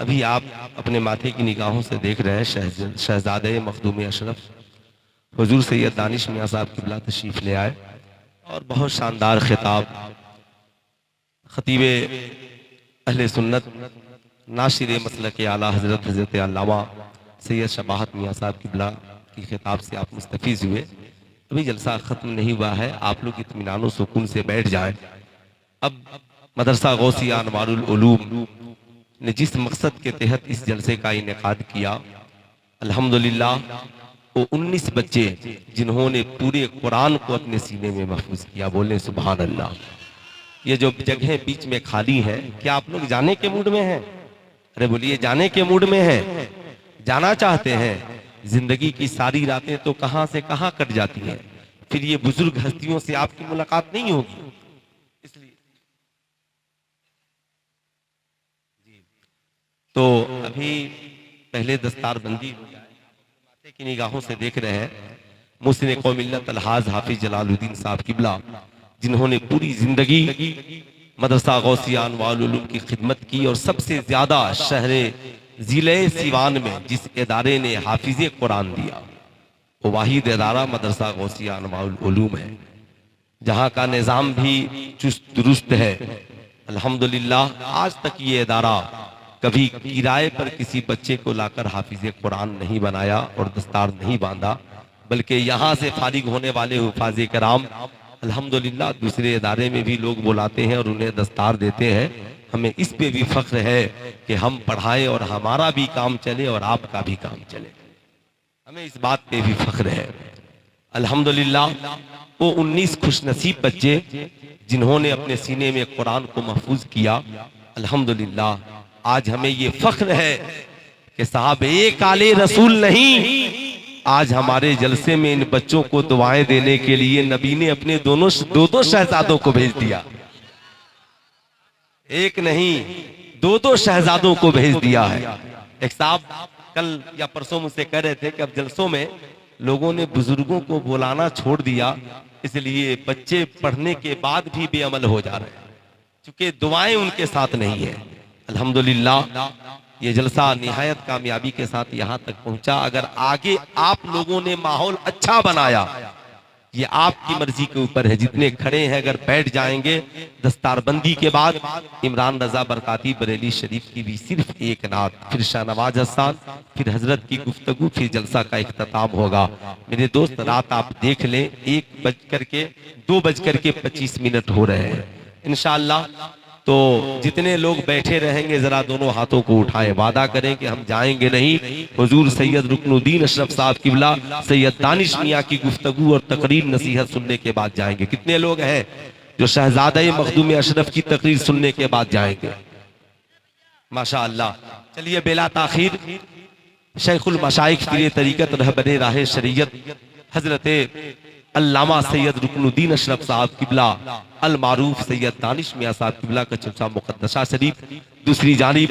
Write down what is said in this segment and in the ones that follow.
अभी आप अपने माथे की निगाहों से देख रहे हैं शहजादे मखदूम अशरफ हुजूर सैयद दानिश मियाँ साहब किबला तशरीफ ले आए और बहुत शानदार खिताब खतीब अहले सुन्नत नाशिर मसलक आला हज़रत अल्लामा सैयद शबाहत मियाँ साहब किबला की खिताब से आप मुस्तफ़ीज़ हुए। अभी जलसा ख़त्म नहीं हुआ है, आप लोग इत्मीनान सुकून से बैठ जाएं। अब मदरसा गौसिया अनवारुल उलूम ने जिस मकसद के तहत इस जलसे का इनेकाद किया, अल्हम्दुलिल्लाह वो 19 बच्चे जिन्होंने पूरे कुरान को अपने सीने में महफूज किया। बोले सुभान अल्लाह। ये जो जगह बीच में खाली है, क्या आप लोग जाने के मूड में हैं? अरे बोलिए, जाने के मूड में हैं? जाना चाहते हैं? जिंदगी की सारी रातें तो कहां से कहां कट जाती हैं, फिर ये बुजुर्ग हस्तियों से आपकी मुलाकात नहीं होगी। इसलिए तो अभी पहले दस्तार बंदी हो जाए। माथे की निगाहों से देख रहे हैं मुहसिन कौम मिल्लत अलहाज हाफिज जलालुद्दीन साहब किबला, जिन्होंने पूरी जिंदगी मदरसा गौसिया अनवारुल उलूम की खिदमत की और सबसे ज्यादा शहरे जिले सिवान में जिस इदारे ने हाफिज कुरान दिया वो वाहिद इदारा मदरसा गौसिया अनवारुल उलूम है, जहाँ का निज़ाम भी चुस्त दुरुस्त है। अल्हम्दुलिल्लाह आज तक ये इदारा कभी किराए पर किसी बच्चे को लाकर हाफिज कुरान नहीं बनाया और दस्तार नहीं बांधा, बल्कि यहाँ से फारिग होने वाले हुफाज़े कराम अल्हम्दुलिल्लाह दूसरे इदारे में भी लोग बुलाते हैं और उन्हें दस्तार देते हैं। हमें इस पे भी फख्र है कि हम पढ़ाएं और हमारा भी काम चले और आपका भी काम चले। हमें इस बात पे भी फख्र है। अल्हम्दुलिल्लाह वो 19 खुशनसीब बच्चे जिन्होंने अपने सीने में कुरान को महफूज किया, अल्हम्दुलिल्लाह आज हमें ये फख्र है कि साहब एक आले रसूल नहीं, आज हमारे जलसे में इन बच्चों को दुआएं देने के लिए नबी ने अपने दो शहजादों को भेज दिया। एक नहीं, दो शहजादों को भेज दिया है। एक साहब कल या परसों मुझसे कह रहे थे कि अब जलसों में लोगों ने बुजुर्गों को बुलाना छोड़ दिया, इसलिए बच्चे पढ़ने के बाद भी बेअमल हो जा रहे हैं, क्योंकि दुआएं उनके साथ नहीं है। अल्हम्दुलिल्लाह ये जलसा निहायत कामयाबी के साथ यहाँ तक पहुंचा। अगर आगे आप लोगों ने माहौल अच्छा बनाया, ये आपकी मर्जी के ऊपर है। जितने खड़े हैं अगर बैठ जाएंगे, दस्तारबंदी के बाद इमरान रजा बरकाती बरेली शरीफ की भी सिर्फ एक नात, फिर शाहनवाज हसन, फिर हजरत की गुफ्तगू, फिर जलसा का इख्तिताम होगा। मेरे दोस्त रात आप देख लें 2:25 हो रहे हैं। इंशाअल्लाह तो जितने लोग बैठे रहेंगे जरा दोनों हाथों को उठाएं, वादा करें कि हम जाएंगे नहीं। हुजूर सैयद रुकनुद्दीन अशरफ साहब किबला सैयद दानिश मियाँ की गुफ्तगू और तकरीर नसीहत सुनने के बाद जाएंगे। कितने लोग हैं जो शहजादे मखदूम अशरफ की तकरीर सुनने के बाद जाएंगे? माशाअल्लाह। चलिए बेला ताखीर शेखुल मशाइख पीर तरीकत रहबरे राह शरीयत हजरत अल्लामा सैयद रुकनुद्दीन अशरफ साहब किबला अल मारूफ सैयद दानिश मियाँ साहब किबला का चर्चा मुकद्दसा शरीफ। दूसरी जानिब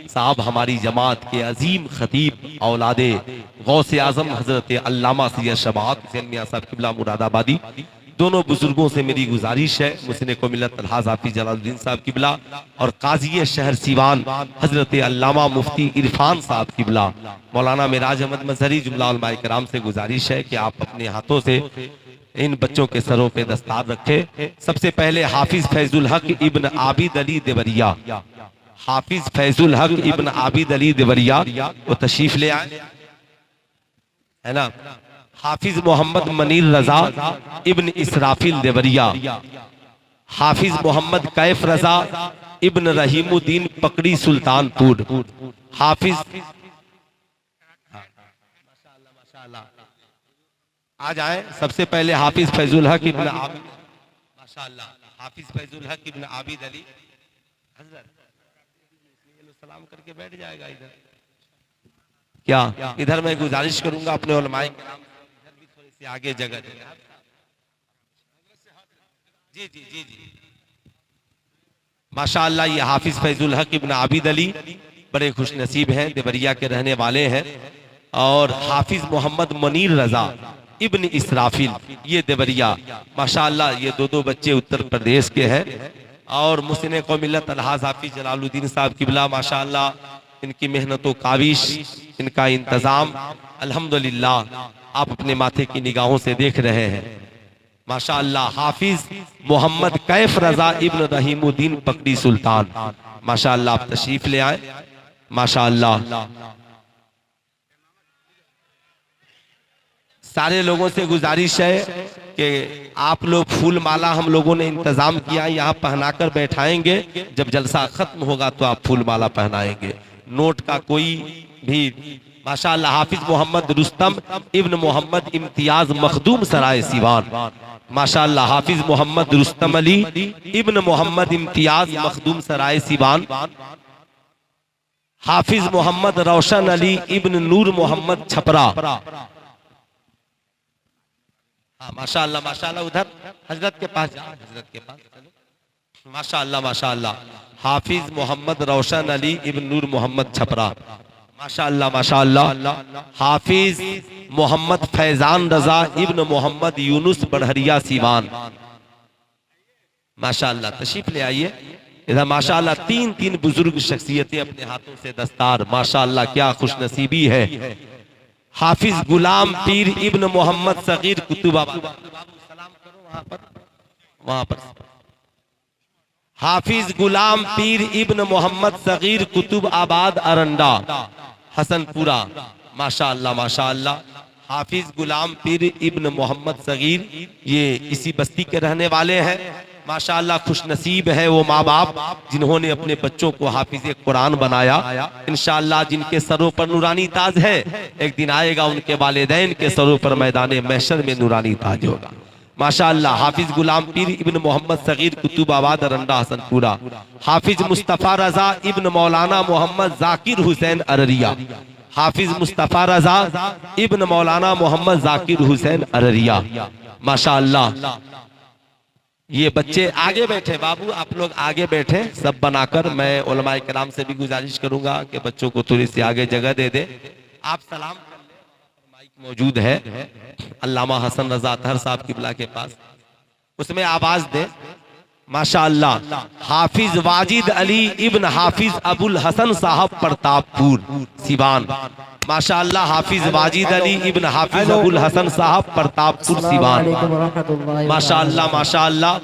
साहब हमारी जमात के अजीम खतीब औलादे गौसे आजम हजरत अल्लामा सैयद शबाहत हुसैन मियाँ साहब किबला मुरादाबादी, दोनों बुजुर्गों से मेरी गुजारिश है, मुहसिन कौम मिल्लत अलहाज हाफिज जलालुद्दीन साहब किबला और काजी शहर सिवान हजरत अल्लामा मुफ्ती इरफान साहब किबला मौलाना मिराज अहमद मजहरी जुमला उलमाए कराम से गुजारिश है कि आप अपने हाथों से इन बच्चों के सरों पे दस्तार रखे। सबसे पहले हाफिज फैजुल हक इब्न आबिद अली देवरिया, हाफिज फैजुल हक इब्न आबिद अली देवरिया वो तशरीफ ले आए, है ना। हाफिज मोहम्मद मनीर रजा इब्न इसराफिल देवरिया, हाफिज मोहम्मद कैफ रजा इब्न रहीमुद्दीन पकड़ी सुल्तानपुर, हाफिज आ जाए। सबसे पहले हाफिज फैजुल हक इब्न आबिद, माशाअल्लाह, हाफिज फैजुल हक इब्न आबिद अली हजरत सलाम करके बैठ जाएगा इधर। क्या इधर मैं गुजारिश करूंगा अपने उलमाए किराम इधर भी थोड़ी सी आगे जगह जी जी जी जी। माशाअल्लाह ये हाफिज फैजुल हक इब्न आबिद अली बड़े खुशनसीब हैं, देवरिया के रहने वाले हैं। और हाफिज मोहम्मद मनीर रजा इब्न इसराफिल ये देवरिया, माशाअल्लाह ये दो बच्चे उत्तर प्रदेश के हैं। और मुहसिन कौम मिल्लत अलहाज हाफिज जलालुद्दीन साहब किबला माशाअल्लाह इनकी मेहनत व काविश, इनका इंतजाम अल्हम्दुलिल्लाह आप अपने माथे की निगाहों से देख रहे हैं। माशाअल्लाह हाफिज मोहम्मद कैफ रजा इब्न रहीमुद्दीन पकड़ी सुल्तान, माशाअल्लाह आप तशरीफ ले आए। माशाअल्लाह सारे लोगों से गुजारिश है कि आप लोग फूल माला हम लोगों ने इंतजाम किया, यहाँ पहनाकर बैठाएंगे, जब जलसा खत्म होगा तो आप फूल माला पहनाएंगे। नोट का कोई भी माशाअल्लाह हाफिज मोहम्मद रुस्तम इब्न मोहम्मद इम्तियाज मखदूम सराय सिवान, माशाअल्लाह हाफिज मोहम्मद रुस्तम अली इब्न मोहम्मद इम्तियाज मखदूम सराय सिवान, हाफिज मोहम्मद रोशन अली इब्न नूर मोहम्मद छपरा। हाँ माशाअल्लाह माशाअल्लाह, उधर हजरत के पास जाओ, हजरत के पास चलो। माशाअल्लाह माशाअल्लाह हाफिज मोहम्मद रोशन अली इब्न नूर मोहम्मद छपरा, माशाअल्लाह माशाअल्लाह हाफिज मोहम्मद फैजान रजा इब्न मोहम्मद यूनुस बढ़हरिया सीवान, माशाअल्लाह तशरीफ ले आइए इधर। माशाअल्लाह तीन तीन बुजुर्ग शख्सियतें अपने हाथों से दस्तार, माशाअल्लाह क्या खुशनसीबी है। हाफिज गुलाम पीर इब्न मोहम्मद सगीर कुतुबाबाद, सलाम करो वहां पर। हाफिज गुलाम पीर इब्न मोहम्मद सगीर कुतुब आबाद अरंडा हसनपुरा, माशाअल्लाह माशाअल्लाह हाफिज गुलाम पीर इब्न मोहम्मद सगीर ये इसी बस्ती के रहने वाले हैं। माशाअल्लाह खुशनसीब है वो माँ बाप जिन्होंने अपने बच्चों को हाफिज कुरान बनाया। इंशाअल्लाह जिनके सरों पर नूरानी ताज है, एक दिन आएगा उनके वालिदैन के सरों पर मैदान महशर में नूरानी ताज होगा। माशाअल्लाह हाफिज गुलाम पीर इब्न मोहम्मद सगीर कुतुबाबाद रंडा हसनपुरा, हाफिज मुस्तफ़ा रजा इब्न मौलाना मोहम्मद जाकिर हुसैन अररिया, हाफिज मुस्तफ़ा रजा इब्न मौलाना मोहम्मद जाकिर हुसैन अररिया, माशाअल्लाह। ये बच्चे आगे बैठे, बाबू आप लोग आगे बैठे सब बनाकर। मैं उलमाए किराम से भी गुजारिश करूंगा कि बच्चों को थोड़ी सी आगे जगह दे दे। आप सलाम कर ले, माइक मौजूद है अल्लामा हसन रजा अतहर साहब किबला के पास, उसमें आवाज दे। माशाअल्लाह हाफिज वाजिद अली इब्न हाफिज अबुल हसन साहब प्रतापपुर सिवान, माशाअल्लाह हाफिज वाजिद अली इब्न हाफिज अबुल हसन साहब प्रतापपुर सिवान, माशाअल्लाह माशाअल्लाह।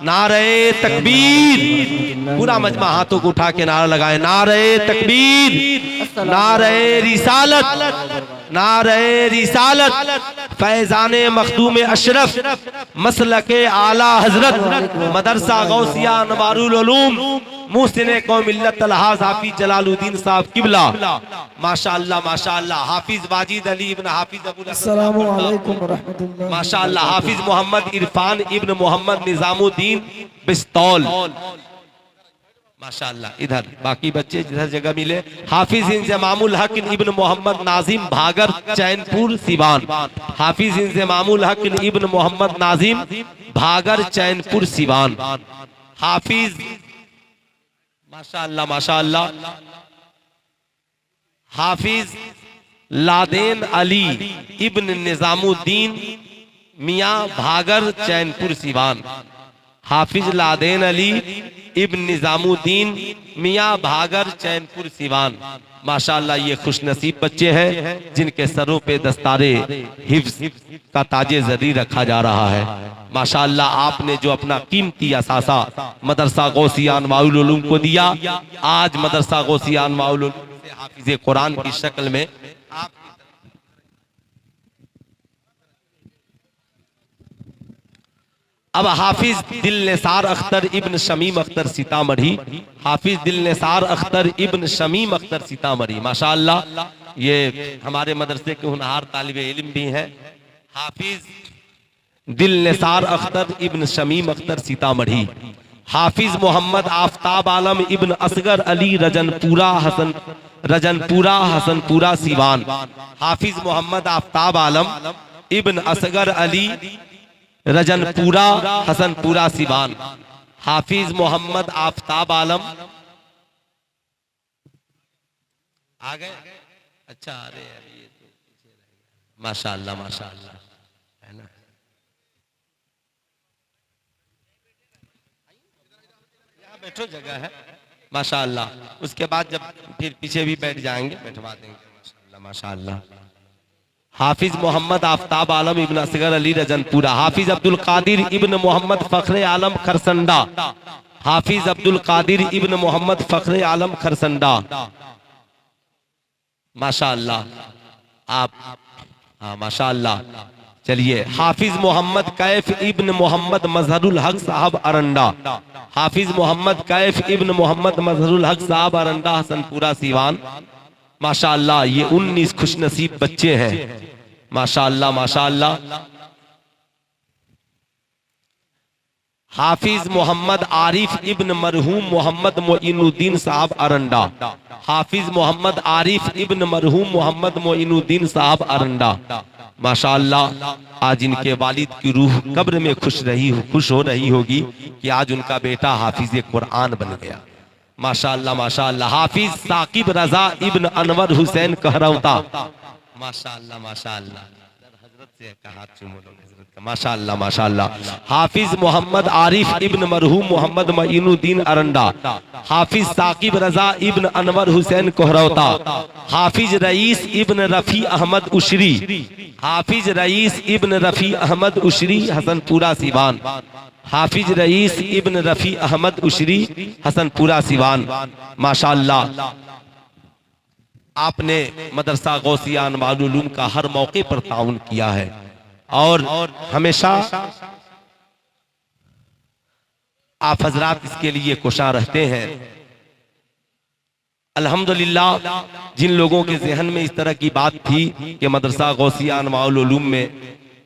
नारे तकबीर, पूरा मजमा हाथों को उठा के नारा लगाए, नारे तकबीर, नारे रिसालत, नारे रिसालत, फैजाने मखदूम अशरफ मसलके आला हजरत मदरसा गौसिया अनवारुल उलूम मुहसिने कौम मिल्लत अलहाज हाफिज जलालुद्दीन साहब किबला, माशाअल्लाह माशाअल्लाह हाफिज वाजिद अली इब्न हाफिज अबुल अस्सलामु अलैकुम व रहमतुल्लाह, माशाअल्लाह हाफिज मोहम्मद इरफान इब्न मोहम्मद निजामुद्दीन बिस्तौल, माशाअल्लाह। इधर बाकी बच्चे जिधर जगह मिले, हाफिज इंजमामुल हक इब्न मोहम्मद नाजिम भागर चैनपुर सिवान, हाफिज इंजमामुल हक इब्न मोहम्मद नाजिम भागर चैनपुर सिवान, हाफिज माशाअल्लाह माशाअल्लाह हाफिज लादेन अली इब्न निजामुद्दीन मियाँ भागर चैनपुर सिवान, हाफिज लादेन अली इब्न निजामुद्दीन मियाँ भागर चैनपुर सिवान, माशाअल्लाह। ये खुशनसीब बच्चे हैं जिनके सरों पे दस्तारे हिफ्ज का ताजे जरी रखा जा रहा है। माशाअल्लाह आपने जो अपना कीमती असासा मदरसा गौसिया अनवारुल उलूम को दिया, आज मदरसा गौसिया अनवारुल उलूम से हाफिज कुरान की शक्ल में आप अब हाफिज दिल निसार अख्तर इब्न शमीम अख्तर सीतामढ़ी, हाफिज दिल निसार अख्तर इब्न शमीम अख्तर सीतामढ़ी, माशाअल्लाह ये हमारे मदरसे के होनहार तालिबे इल्म भी हैं। हाफिज दिल निसार अख्तर इब्न शमीम अख्तर सीतामढ़ी, हाफिज मोहम्मद आफ्ताब आलम इब्न असगर अली रजनपुरा हसनपुरा सिवान, हाफिज मोहम्मद आफ्ताब आलम इब्न असगर अली रजनपुरा हसनपुरा सिवान, हाफिज मोहम्मद आफ्ताब आलम आ गए। अच्छा अरे ये तो माशाअल्लाह माशाअल्लाह है ना। यहाँ बैठो जगह है। माशाअल्लाह। उसके बाद जब फिर पीछे भी बैठ जाएंगे, बैठवा देंगे। माशाअल्लाह माशाअल्लाह। हाफिज मोहम्मद आफ्ताब आलम इब्न असगर अली रजनपुरा, हाफिज अब्दुल कादिर इब्न मोहम्मद फखरे आलम खरसंडा, हाफिज अब्दुल कादिर इब्न मोहम्मद फखरे आलम खरसंडा, माशाअल्लाह। आप हाँ माशाअल्लाह। चलिए, हाफिज मोहम्मद कैफ इब्न मोहम्मद मजहरुल हक साहब अरंडा, हाफिज मोहम्मद कैफ इब्न मोहम्मद मजहरुल हक साहब अरंडा हसनपुरा सीवान, माशाअल्लाह। ये 19 खुशनसीब बच्चे हैं, माशाअल्लाह माशाअल्लाह। हाफिज मोहम्मद आरिफ इब्न मरहूम मोहम्मद मोइनुद्दीन साहब अरंडा, हाफिज मोहम्मद आरिफ इब्न मरहूम मोहम्मद मोइनुद्दीन साहब अरंडा, माशाअल्लाह। आज इनके वालिद की रूह कब्र में खुश हो रही होगी कि आज उनका बेटा हाफिज कुरान बन गया, माशाअल्लाह माशाअल्लाह। हाफिज साकिब रजा इब्न अनवर हुसैन कहरौता, माशाअल्लाह माशाअल्लाह। हजरत से कहा माशाअल्लाह माशाअल्लाह। हाफिज मोहम्मद आरिफ इब्न मरहूम मोहम्मद मईनुद्दीन अरंडा, हाफिज साकिब रजा इब्न अनवर हुसैन कोहरौता, हाफिज रईस इब्न रफी अहमद उशरी, हाफिज रईस इब्न रफी अहमद उशरी हसनपुरा सीवान, हाफिज रईस इब्न रफी अहमद उशरी हसनपुरा सीवान, माशाअल्लाह। आपने मदरसा गौसिया अनवारुल उलूम का हर मौके पर ताउन किया है और हमेशा आप हजरात इसके लिए कोशा रहते हैं। अल्हम्दुलिल्लाह, जिन लोगों के जहन में इस तरह की बात थी कि मदरसा गौसिया अनवारुल उलूम में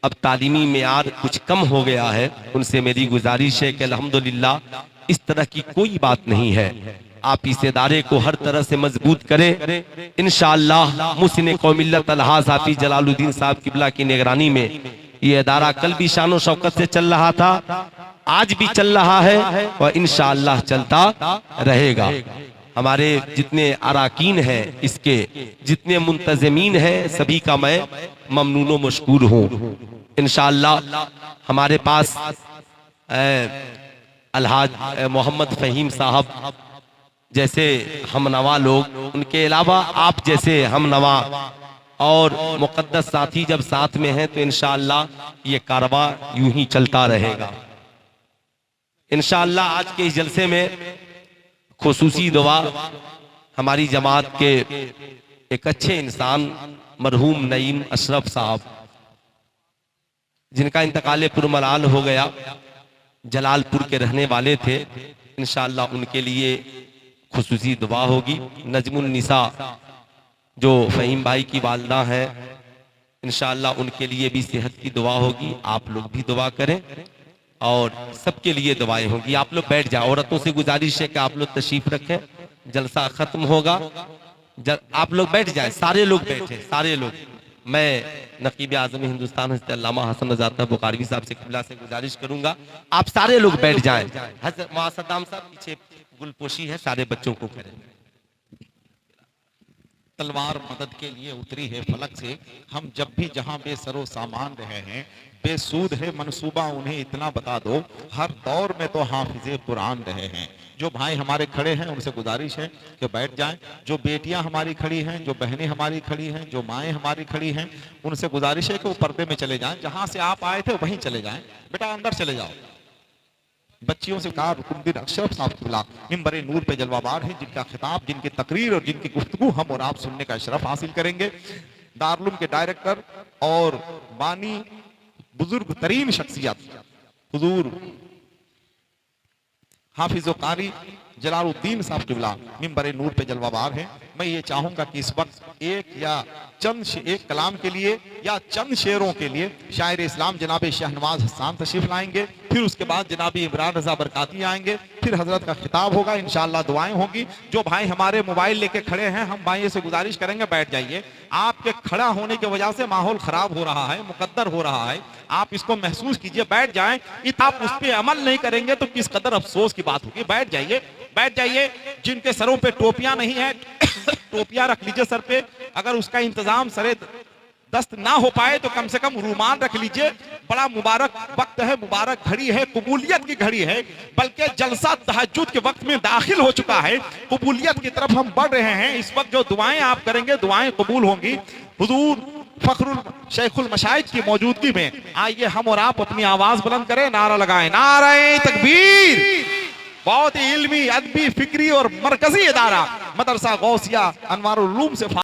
अब तालीमी मेयार कुछ कम हो गया है, उनसे मेरी गुजारिश है कि अल्हम्दुलिल्लाह इस तरह की कोई बात नहीं है। आप इस इदारे को हर तरह से मजबूत करें इंशाअल्लाह। मुहसिन कौमिल्लत अलहाज हाफिज जलालुद्दीन साहब किबला की निगरानी में ये इदारा कल भी शानो शौकत से चल रहा था, आज भी चल रहा है और इंशाअल्लाह चलता रहेगा। हमारे जितने अराकीन हैं, इसके जितने मुंतजमीन हैं, सभी का मैं ममनून व मशकूर हूँ इंशाअल्लाह। हमारे पास अलहाज मोहम्मद फहीम साहब जैसे हमनवा लोग, उनके अलावा आप जैसे हमनवा और मुकद्दस साथी जब साथ में हैं तो इंशाअल्लाह ये कारवा यूं ही चलता रहेगा इंशाअल्लाह। आज के इस जलसे में खुसूसी दुआ हमारी जमात के एक अच्छे इंसान मरहूम नईम अशरफ साहब, जिनका इंतकाल पुरमलाल हो गया, जलालपुर के रहने वाले थे, इंशाअल्लाह उनके लिए खुसूसी दुआ होगी। नजमुन निसा जो फहीम भाई की वालदा है, इंशाअल्लाह उनके लिए भी सेहत की दुआ होगी। आप लोग भी दुआ करें और सबके लिए दुआएं होंगी। आप लोग बैठ जाए, औरतों से गुजारिश है कि आप लोग तशरीफ रखें, जलसा खत्म होगा। आप लोग बैठ जाए, सारे लोग बैठे, सारे लोग। मैं नकीब आज़म हिंदुस्तान हज़रत अल्लामा हसन रज़ा बुखारवी साहब से किबला से गुजारिश करूंगा, आप सारे लोग बैठ जाएं। हज़रत मौलाना सद्दाम साहब पीछे गुलपोशी है, सारे बच्चों को करें। तलवार मदद के लिए उतरी है फलक से, हम जब भी जहां बेसरो सामान रहे हैं, बेसूद है मनसूबा उन्हें इतना बता दो, हर दौर में तो हाफिज़े कुरान रहे हैं। जो भाई हमारे खड़े हैं उनसे गुजारिश है कि बैठ जाएं। जो बेटियां हमारी खड़ी हैं, जो बहनें हमारी खड़ी हैं, जो माएँ हमारी खड़ी हैं, उनसे गुजारिश है कि वो पर्दे में चले जाएं। जहां से आप आए थे वहीं चले जाएं, बेटा अंदर चले जाओ। बच्चियों से कहा रुकुनुद्दीन अशरफ साहब किबला मिंबर नूर पे जलवाबार है, जिनका खिताब, जिनकी तकरीर और जिनकी गुफ्तगू हम और आप सुनने का शरफ हासिल करेंगे। दारुल के डायरेक्टर और बानी बुजुर्ग तरीन शख्सियत हुजूर हाफिज कारी जलालुद्दीन साहब किबला मिंबर नूर पे जलवाबार है। मैं ये चाहूंगा कि इस वक्त एक कलाम के लिए या चंद शेरों के लिए शायर इस्लाम जनाब शाहनवाज हसन तशरीफ लाएंगे, फिर उसके बाद जनाब इमरान रजा बरकाती आएंगे, फिर हजरत का खिताब होगा, इंशाअल्लाह दुआएं होंगी। जो भाई हमारे मोबाइल लेके खड़े हैं, हम भाइयों से गुजारिश करेंगे बैठ जाइए। आपके खड़ा होने की वजह से माहौल खराब हो रहा है, मुकद्दर हो रहा है, आप इसको महसूस कीजिए, बैठ जाएं। आप उस पर अमल नहीं करेंगे तो किस कदर अफसोस की बात होगी। बैठ जाइए, बैठ जाइए। जिनके सरों पे टोपियां नहीं है टोपियां रख लीजिए सर पे, अगर उसका इंतजाम सरे दस्त ना हो पाए तो कम से कम रूमाल रख लीजिए। बड़ा मुबारक वक्त है, मुबारक घड़ी है, कबूलियत की घड़ी है। बल्कि जलसा तहज्जुद के वक्त में दाखिल हो चुका है, कबूलियत की तरफ हम बढ़ रहे हैं। इस वक्त जो दुआएं आप करेंगे दुआएं कबूल होंगी। हुजूर फखरुल शेखुल मशाइख की मौजूदगी में आइए हम और आप अपनी आवाज बुलंद करें, नारा लगाएं, नारे तकबीर। बहुत ही इल्मी, अदबी, फिक्री और मरकजी इदारा मदरसा गौसिया अनवारुल उलूम से